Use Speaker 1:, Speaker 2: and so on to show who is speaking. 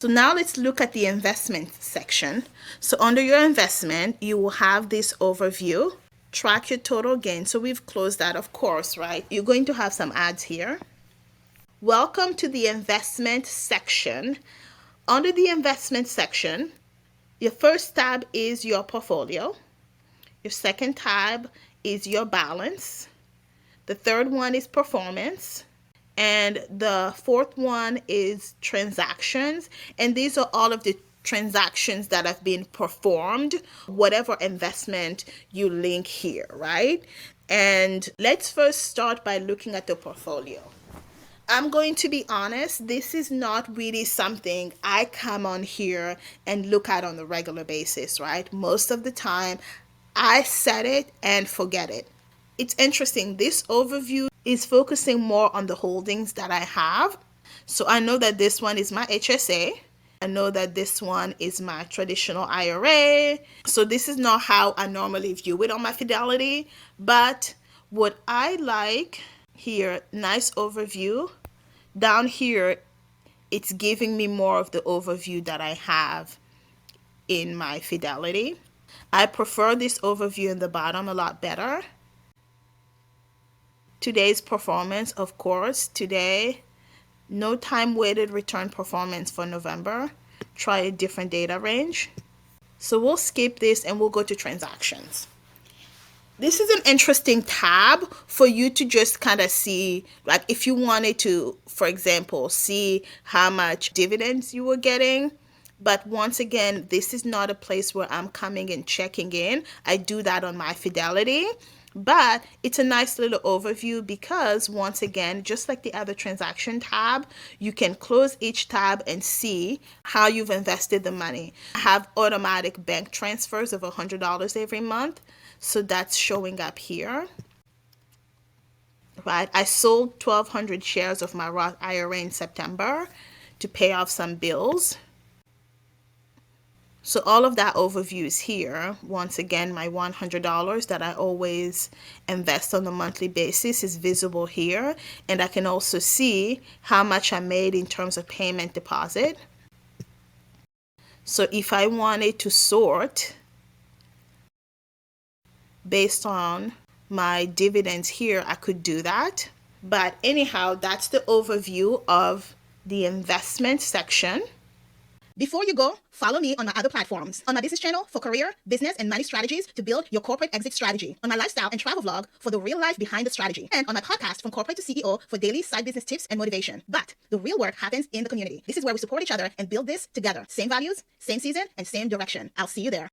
Speaker 1: So now let's look at the investment section. So under your investment, you will have this overview. Track your total gain. So we've closed that, of course, right? You're going to have some ads here. Welcome to the investment section. Under the investment section, your first tab is your portfolio. Your second tab is your balance. The third one is performance. And the fourth one is transactions. And these are all of the transactions that have been performed, whatever investment you link here, right? And let's first start by looking at the portfolio. I'm going to be honest, this is not really something I come on here and look at on a regular basis, right? Most of the time, I set it and forget it. It's interesting, this overview is focusing more on the holdings that I have. So I know that this one is my HSA. I know that this one is my traditional IRA. So this is not how I normally view it on my Fidelity. But what I like here, nice overview. Down here, it's giving me more of the overview that I have in my Fidelity. I prefer this overview in the bottom a lot better. Today's performance, of course, today, no time weighted return performance for November. Try a different data range. So we'll skip this and we'll go to transactions. This is an interesting tab for you to just kind of see, like if you wanted to, for example, see how much dividends you were getting. But once again, this is not a place where I'm coming and checking in. I do that on my Fidelity. But it's a nice little overview because once again, just like the other transaction tab, you can close each tab and see how you've invested the money. I have automatic bank transfers of $100 every month. So that's showing up here. Right, I sold 1,200 shares of my Roth IRA in September to pay off some bills. So all of that overview is here. Once again, my $100 that I always invest on a monthly basis is visible here. And I can also see how much I made in terms of payment deposit. So if I wanted to sort based on my dividends here, I could do that. But anyhow, that's the overview of the investment section. Before you go, follow me on my other platforms. On my business channel for career, business, and money strategies to build your corporate exit strategy. On my lifestyle and travel vlog for the real life behind the strategy. And on my podcast From Corporate to CEO for daily side business tips and motivation. But the real work happens in the community. This is where we support each other and build this together. Same values, same season, and same direction. I'll see you there.